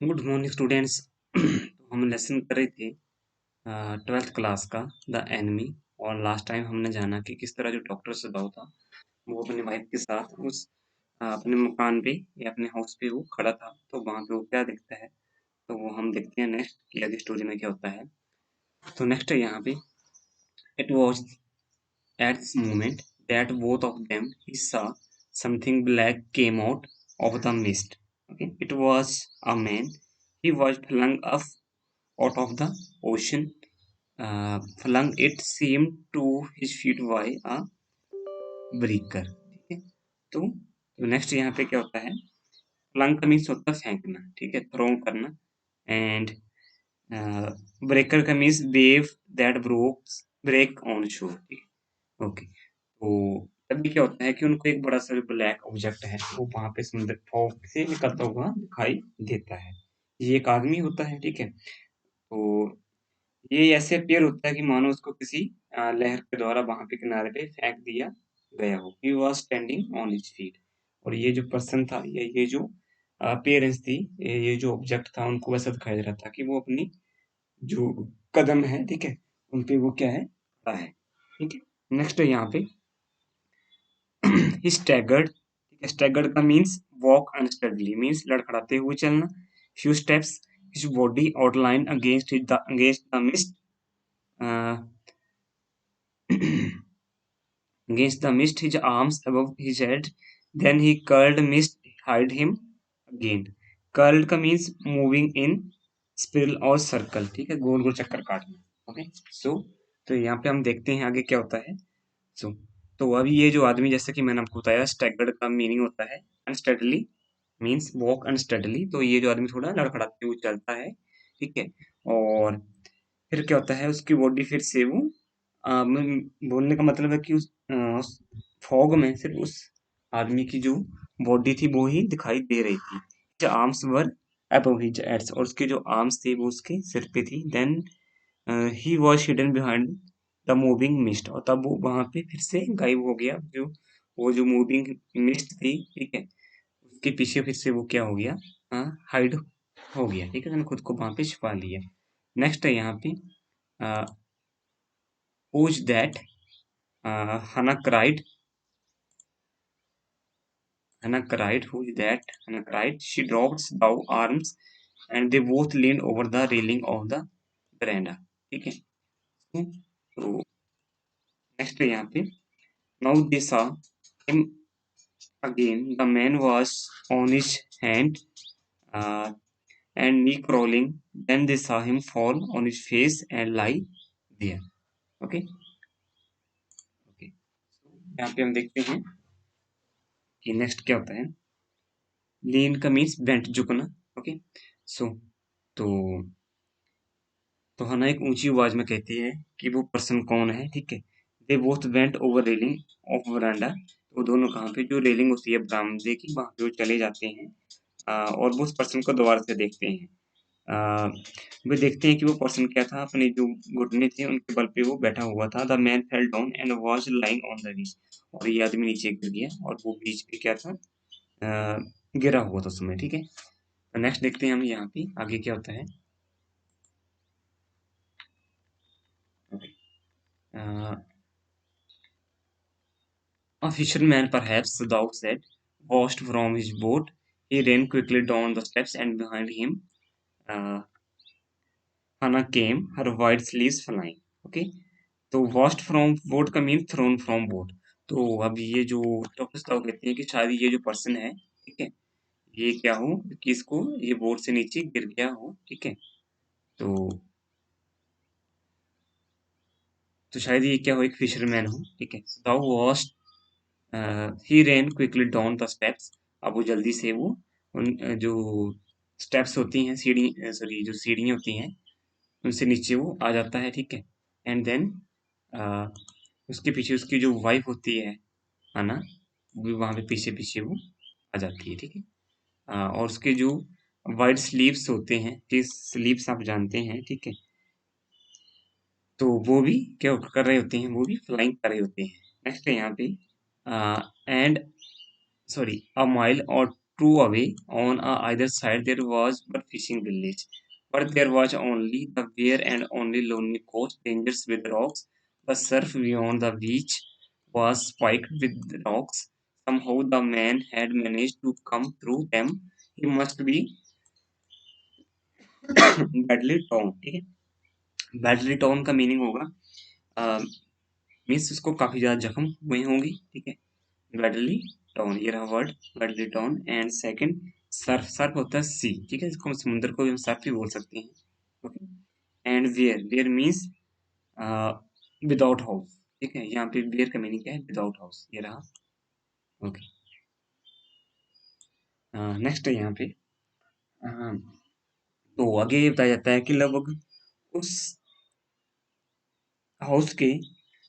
Good morning students. तो हम lesson कर रहे थे 12th क्लास का द एनिमी। और लास्ट टाइम हमने जाना कि किस तरह जो डॉक्टर सदाव था वो अपनी वाइफ के साथ उस अपने मकान पे या अपने हाउस पे वो खड़ा था। तो वहाँ पे वो क्या देखता है, तो वो हम देखते हैं नेक्स्ट कि आगे स्टोरी में क्या होता है। तो नेक्स्ट है यहाँ पे, it was at this moment that both of them he saw something black came out of the mist. Okay, it was a man. He was flung up out of the ocean, flung it seemed to his feet by a breaker. ठीक है। तो next यहाँ पे क्या होता है, flung का means होता है फेंकना, ठीक है, थ्रो करना। एंड ब्रेकर का means wave that break on shore. ठीक है, ओके। तो तभी क्या होता है कि उनको एक बड़ा सा ब्लैक ऑब्जेक्ट है वो वहां पे समुद्र फॉग से निकलता हुआ दिखाई देता है। ये एक आदमी होता है, ठीक है। तो ये ऐसे अपीयर होता है कि मानो उसको किसी लहर के द्वारा वहां पे किनारे पे फेंक दिया गया हो। He was standing on his feet. और ये जो पर्सन था, ये जो अपीयरेंस थी, ये जो ऑब्जेक्ट था, उनको वैसा दिखाई दे रहा था कि वो अपनी जो कदम है, ठीक है, उन पे वो क्या है, खड़ा है। ठीक है। नेक्स्ट है यहाँ पे ही स्टैगर्ड। ठीक है, स्टैगर्ड का मीन्स वॉक अनस्टेडली, मीन्स लड़खड़ाते हुए चलना। Few steps his body outline against the mist, against the mist, his arms above his head. Then he curled mist hide him again. Curled का means moving in spiral और circle, ठीक है, गोल गोल चक्कर काटना। Okay. सो तो यहाँ पे हम देखते हैं आगे क्या होता है। सो तो अभी ये जो आदमी, जैसे कि मैंने आपको बताया, स्टैगर्ड का मीनिंग होता है अनस्टेडली, मीन्स वॉक अनस्टेडली। तो ये जो आदमी थोड़ा लड़खड़ाते हुए चलता है, ठीक है। और फिर क्या होता है, उसकी बॉडी फिर से वो बोलने का मतलब है कि उस फॉग में सिर्फ उस आदमी की जो बॉडी थी वो ही दिखाई दे रही थी। जो आर्म्स वर अबव हिज हेड्स, और उसके जो आर्म्स थे वो उसके सिर पे थी। Then he was hidden behind the moving mist, और तब वो वहां पे फिर से गायब हो गया। जो वो जो मूविंग मिस्ट थी, ठीक है, उसके पीछे फिर से वो क्या हो गया, हाइड हो गया। ठीक है, मैंने खुद को वहां पे छिपा लिया। नेक्स्ट है यहाँ पे, who's that? Hannah cried. Hannah cried. Who's that? Hannah cried. She dropped down arms and they both leaned over the railing of the veranda. ठीक है। तो नेक्स्ट है यहाँ पे, now they saw him again. The man was on his hand uh, and knee crawling. Then they saw him fall on his face and lie there. Okay. Okay. यहाँ पे हम देखते हैं कि नेक्स्ट क्या होता है। लीन का मीन्स बेंट, झुकना। ओके। सो तो हना एक ऊंची आवाज में कहती है कि वो पर्सन कौन है, ठीक है। They both went over railing of veranda. वो दोनों कहाँ पे, जो रेलिंग होती है बरामदे की, वहां पे वो चले जाते हैं। और वो उस पर्सन को दोबारा से देखते हैं। आ, वे देखते हैं कि वो पर्सन क्या था, अपने जो घुटने थे उनके बल पे वो बैठा हुआ था। The man fell down and was lying on the beach. और ये आदमी नीचे गिर गया और वो बीच पे क्या था, आ, गिरा हुआ था उस समय। ठीक है। नेक्स्ट देखते हैं हम यहाँ पे आगे क्या होता है। A fisherman, perhaps, thou said, washed from his boat. He ran quickly down the steps, and behind him, uh, Hannah came, her white sleeves flying. Okay, तो washed from boat का मीन thrown from boat। तो अब ये जो doctor साहब कहते हैं कि शायद ये जो पर्सन है, ठीक है, ये क्या हो कि इसको ये बोट से नीचे गिर गया हो। ठीक है। तो शायद ये क्या हो, एक फिशरमैन हो। ठीक है। Thou wash he ran quickly down the steps. अब वो जल्दी से वो उन जो स्टेप्स होती हैं, सीढ़ी, सॉरी, जो सीढ़ियाँ होती हैं, उनसे नीचे वो आ जाता है। ठीक है। एंड देन उसके पीछे उसकी जो वाइफ होती है ना, वो भी वहाँ पे पीछे पीछे वो आ जाती है। ठीक है। और उसके जो वाइड स्लीव्स होते हैं, जिस स्लीव्स आप जानते हैं, ठीक है, तो वो भी क्या कर रहे होते हैं, वो भी फ्लाइंग कर रहे होते हैं। नेक्स्ट है यहाँ पे, एंड सॉरी, अ माइल और true away. On either side there was but fishing village. But there was only the bare and only lonely coast, dangerous with rocks. The surf beyond the beach was spiked with rocks. Somehow the man had managed to come through them. He must be badly torn. ठीक है, badly torn का meaning होगा means उसको काफी ज्यादा जख्म हुए होंगी. ठीक है, बैडली टॉन, ये रहा word badly torn. And second surf, surf होता है सी. ठीक है, इसको समुद्र को भी हम सर्फ भी बोल सकते हैं. Okay. And where, where means without house. ठीक है, यहाँ पे वेयर का मीनिंग क्या है, विदाउट हाउस. ये रहा. ओके. नेक्स्ट है यहाँ पे तो आगे ये बताया जाता है कि लगभग उस हाउस के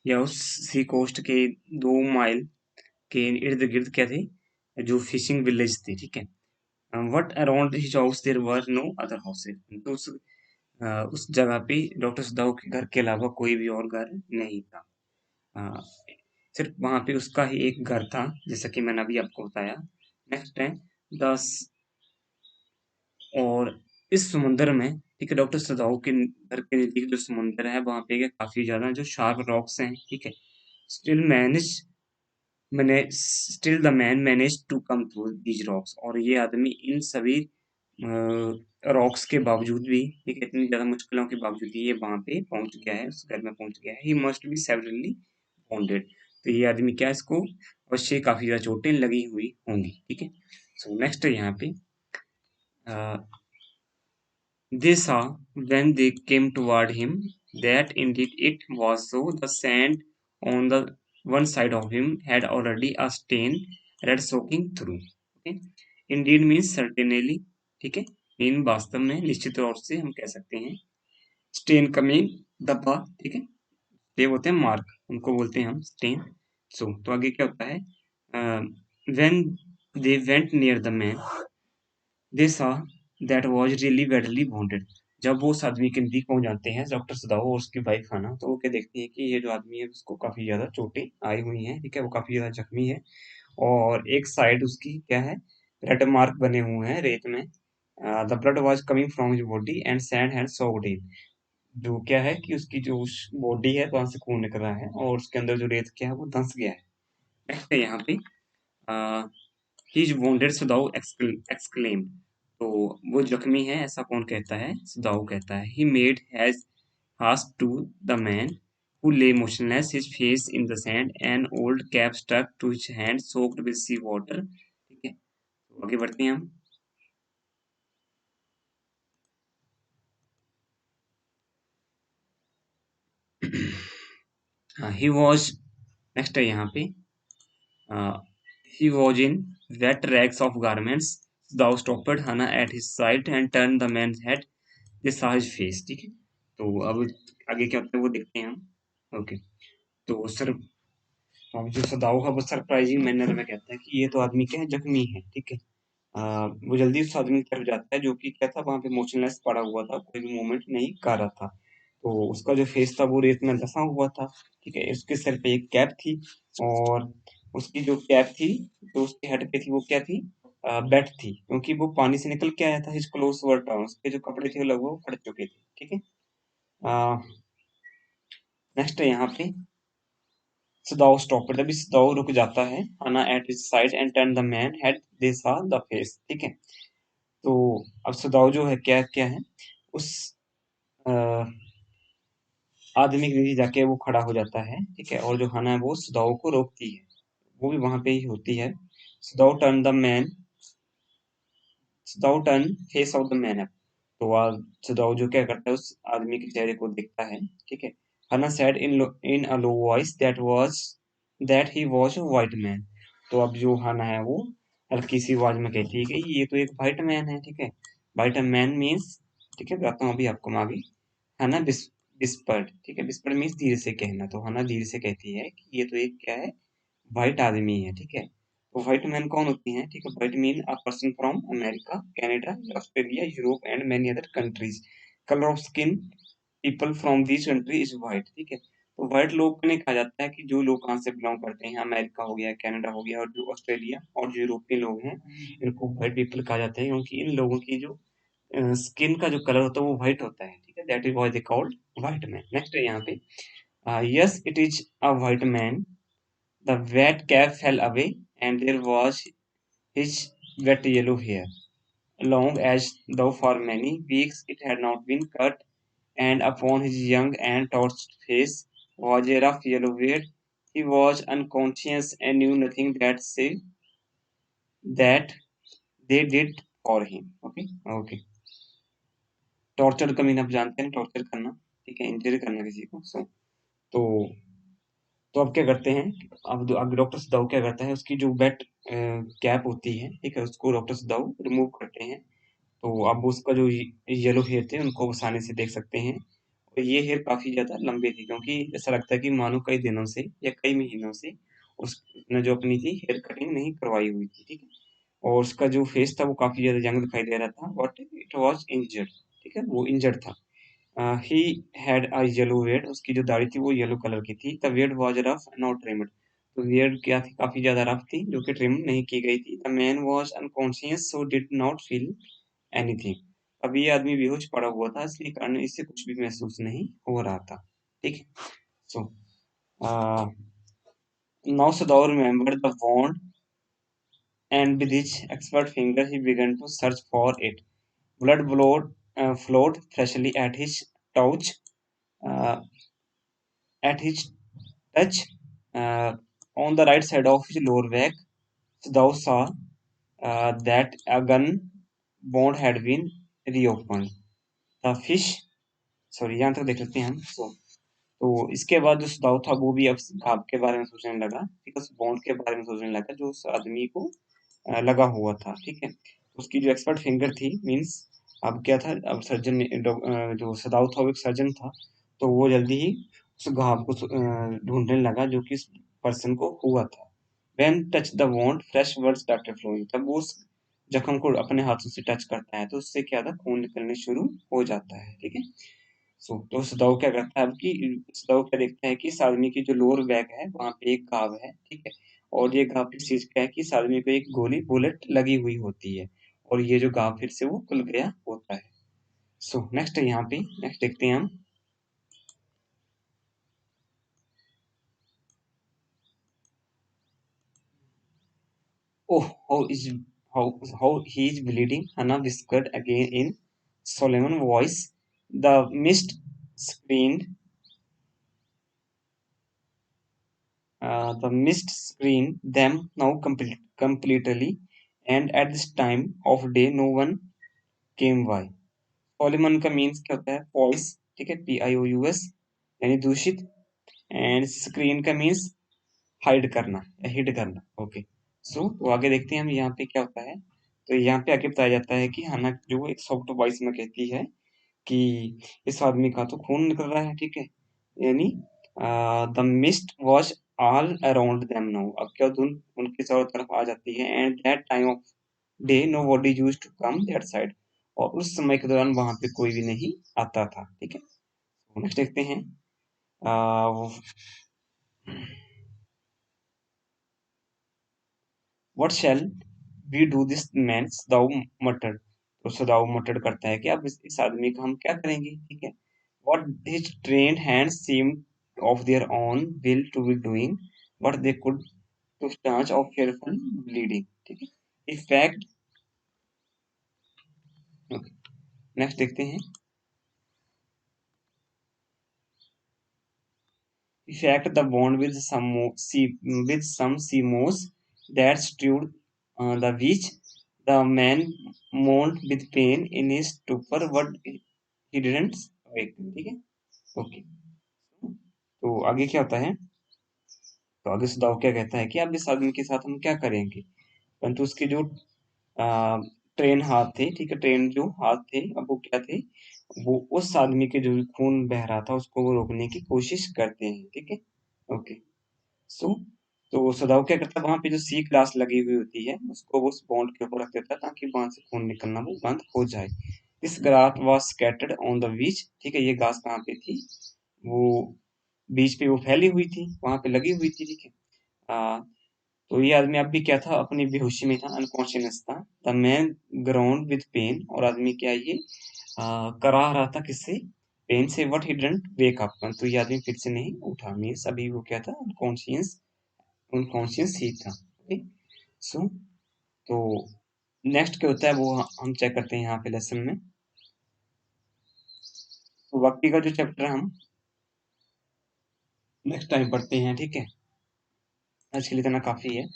या उस सी कोस्ट के 2 माइल के इर्द गिर्द क्या थे, जो फिशिंग विलेज थे. ठीक है, but around his house there were no other houses. तो उस जगह पे डॉक्टर सदाऊ के घर के अलावा कोई भी और घर नहीं था. अ, सिर्फ वहां पे उसका ही एक घर था, जैसा कि मैंने अभी आपको बताया. नेक्स्ट है दस. और इस समुद्र में, ठीक है, डॉक्टर सदाऊ के घर के नजदीक जो समुद्र है वहां पे काफी ज्यादा जो शार्प रॉक्स हैं. ठीक है, स्टिल मैनेज मैंने still the man manage to come through these rocks. और ये आदमी इन सभी रॉक्स के बावजूद भी, ठीक है, इतनी ज्यादा मुश्किलों के बावजूद भी ये वहां पे पहुंच गया है, उस घर में पहुंच गया है. He must be severally wounded. तो ये आदमी क्या, इसको अवश्य काफी ज्यादा चोटें लगी हुई होंगी. ठीक है. सो नेक्स्ट है यहाँ पे they saw when they came toward him that indeed it was so. The sand on the one side of him had already a stain red soaking through. Okay? Indeed means certainly. ठीक है, mean वास्तव में, निश्चित तौर से हम कह सकते हैं. स्टेन का मीन धब्बा. ठीक है, ये होते हैं मार्क, उनको बोलते हैं हम स्टेन. सो तो आगे क्या होता है, when they went near the man they saw that was really badly wounded. जब वो उस आदमी के नजदीक पहुंच जाते हैं, डॉक्टर सदाऊ और उसकी वाइफ खाना, तो वो क्या देखते हैं कि ये जो आदमी है उसको काफी ज्यादा चोटें आई हुई हैं. ठीक है, वो काफी ज्यादा जख्मी है. और एक साइड उसकी क्या है, रेड मार्क बने हुए हैं रेत में. The blood was coming from his body and sand had soaked it. जो क्या है कि उसकी जो बॉडी है वहां से खून निकल रहा है और उसके अंदर जो रेत क्या है वो धंस गया है. नेक्स्ट है यहाँ पे ही इज wounded सदाऊ exclaimed. तो वो जख्मी है ऐसा कौन कहता है, सदाऊ कहता है. He made has asked to the man who lay motionless, his face in the sand, an old cap stuck to his hand soaked with sea water. ठीक है, तो आगे बढ़ते हैं हम. ही वॉज, नेक्स्ट है यहाँ पे he was in wet rags of garments. Thou stopped Hannah at his side and turned the man's head. They saw his face. ठीक है, तो अब आगे क्या होता है वो देखते हैं हम. ओके. तो सर, अब जो सदाऊ का वो सरप्राइजिंग मैनर में कहता है कि ये तो आदमी क्या है, जख्मी है. ठीक है, वो जल्दी उस आदमी की तरफ जाता है जो कि क्या था, वहां पे मोशनलेस पड़ा हुआ था, कोई भी मूवमेंट नहीं कर रहा था. तो उसका जो फेस था वो रेत में धंसा हुआ था. ठीक है, उसके सर पे एक कैप थी. और उसकी जो कैप थी, जो उसके हेड पे थी, वो क्या थी, बेट थी, क्योंकि वो पानी से निकल के आया था. हिज क्लोथ्स वर टॉर्न, उसके जो कपड़े थे वो लगभग फट चुके थे. ठीक है. नेक्स्ट है यहाँ पे सदाऊ स्टॉप, तभी सदाऊ रुक जाता है. Anna at his side and turned the man head, they saw the face. ठीक है, तो अब सदाऊ जो है क्या क्या है, उस अ, आदमी के नीचे जाके वो खड़ा हो जाता है. ठीक है, और जो हना है वो सदाऊ को रोकती है, वो भी वहां पे ही होती है. So thou turn the man, so thou turn face of the man up. तो सदाऊ जो क्या करता है, उस आदमी के चेहरे को देखता है. ठीक है, हना said in a low voice that he was a white man. तो अब जो हना है वो हल्की सी आवाज में कहती है कि ये तो एक व्हाइट मैन है. ठीक है, व्हाइट मैन मीन्स, ठीक है, बताता हूँ अभी आपको मैं अभी. हना विस्पर्ड. ठीक है, विस्पर्ड मीन्स धीरे से कहना. तो हना धीरे से कहती है कि ये तो एक क्या है, व्हाइट आदमी है. ठीक है, तो व्हाइट मैन कौन होती हैं, ठीक है, white mean a person from America, Canada, Australia, Europe and many other countries. Colour of skin people from this country is white. ठीक है, तो व्हाइट लोग को नहीं कहा जाता है कि जो लोग कहाँ से बिलोंग करते हैं, अमेरिका हो गया, कनाडा हो गया और जो ऑस्ट्रेलिया और जो यूरोपियन लोग हैं, इनको व्हाइट पीपल कहा जाता है क्योंकि इन लोगों की जो स्किन का जो कलर होता है वो व्हाइट होता है, ठीक है, that is why they called white man. Next है यहाँ पे, yes it is a white man, the wet cap fell away and there was his wet yellow hair, long as though for many weeks it had not been cut, and upon his young and torched face was a rough yellow beard. He was unconscious and knew nothing that they did for him. Okay, okay. Torture का mean आप जानते हैं, torture करना, ठीक है, injury करना किसी को। सो तो अब क्या करते हैं, अब डॉक्टर सदाऊ क्या करता है, उसकी जो बेट कैप होती है, ठीक है, उसको डॉक्टर सदाऊ रिमूव करते हैं। तो अब उसका जो येलो हेयर थे उनको आसानी से देख सकते हैं, और ये हेयर काफी ज्यादा लंबे थे क्योंकि ऐसा लगता है कि मानो कई दिनों से या कई महीनों से उसने जो अपनी थी हेयर कटिंग नहीं करवाई हुई थी, ठीक है, और उसका जो फेस था वो काफी ज्यादा यंग दिखाई दे रहा था, बट इट वाज इंजर्ड, ठीक है, वो इंजर्ड था। He had a yellow beard, उसकी जो दाढ़ी थी वो येलो कलर की थी। The beard was rough not trimmed, तो बियर्ड क्या थी, काफी ज्यादा रफ थी जो कि ट्रिम नहीं की गई थी। The man was unconscious so did not feel anything, अब ये आदमी बेहोश पड़ा हुआ था इसलिए कारण इससे कुछ भी महसूस नहीं हो रहा था, ठीक है। So now Sador remembered the wound, and with his expert finger he began to search for it. Blood flowed freshly uh, at his touch. On the right side of his lower back, thou saw that a gun wound had been reopened. The fish, sorry यहाँ तक देख लेते हैं हम। तो इसके बाद जो सुदाव था वो भी अब घाव के बारे में सोचने लगा, ठीक है, उस बॉन्ड के बारे में सोचने लगा जो उस आदमी को लगा हुआ था, ठीक है। उसकी जो एक्सपर्ट फिंगर थी, मींस अब क्या था, अब सर्जन जो सदाव था वो एक सर्जन था, तो वो जल्दी ही उस घाव को ढूंढने लगा जो कि इस पर्सन को हुआ था। When touch the wound, fresh blood started flowing, तब वो उस जख्म को अपने हाथों से टच करता है तो उससे क्या था, खून निकलने शुरू हो जाता है, ठीक है। तो सदाऊ क्या करता है, अब कि सदाऊ क्या देखता है कि इस आदमी की जो लोअर बैक है वहां पे एक घाव है, ठीक है, और ये घाव किस चीज का है कि इस आदमी को एक गोली बुलेट लगी हुई होती है, और ये जो घाव फिर से वो खुल गया होता है। सो नेक्स्ट है यहाँ पे, नेक्स्ट देखते हैं हम। Oh, how he is bleeding, Hannah whispered again in solemn voice. The mist screened screened them now completely, and at this time of day no one came by. Solomon का means क्या होता है, poised, ठीक है, PIOUS, यानी दूषित, and screen का means hide करना या हिड करना, ओके। सो तो आगे देखते हैं हम यहाँ पे क्या होता है। तो यहाँ पे आगे बताया जाता है कि हाना जो एक सॉफ्ट वॉइस में कहती है कि इस आदमी का तो खून निकल रहा है, ठीक है, यानी the mist was all around them now, अब क्या धुंध उनके चारों तरफ आ जाती है, and that time of day nobody use to come that side, और उस समय के दौरान वहां पे कोई भी नहीं आता था, ठीक है। नेक्स्ट देखते हैं, what shall we do this man, so thou muttered, तो सदाऊ मटर्ड करता है कि अब इस आदमी का हम क्या करेंगे, ठीक है। What his trained hands seemed of their own will to be doing what they could to stanch of fearful bleeding, ठीक है। इफेक्ट, नेक्स्ट देखते हैं, effect the bond with some sea moss that strewed the beach. The man moaned with pain in his stupor, but he didn't wake, ठीक है, okay. तो आगे क्या होता है, तो आगे सुदाव क्या कहता है कि अब इस आदमी के साथ हम क्या करेंगे, परंतु उसके जो ट्रेन हाथ थे, ठीक है, ट्रेन जो हाथ थे अब वो क्या थे, वो उस आदमी के जो खून बह रहा था उसको वो रोकने की कोशिश करते हैं, ठीक है, ओके। सो तो सदाऊ क्या करता है, वहां पे जो सी क्लास लगी हुई होती है उसको वो उस बॉन्ड के ऊपर रख देता है ताकि वहां से खून निकलना वो बंद हो जाए। This grass was scattered on the beach, ठीक है, ये घास कहाँ पे थी, वो बीच पे वो फैली हुई थी, वहाँ पे लगी हुई थी, ठीक है। तो ये आदमी अब भी क्या था, अपनी बेहोशी में था, अनकॉन्शियस था। The man groaned with pain, और आदमी क्या ये करा रहा था किससे, पेन से, what he didn't wake up, तो ये आदमी फिर से नहीं उठा, मीन्स अभी वो क्या था, अनकॉन्शियस, अनकॉन्शियस ही था, ओके। सो तो नेक्स्ट क्या होता है वो हम चेक करते हैं यहाँ पे लेसन में। तो बाकी का जो चैप्टर हम नेक्स्ट टाइम पढ़ते हैं, ठीक है। आज के लिए इतना काफी है।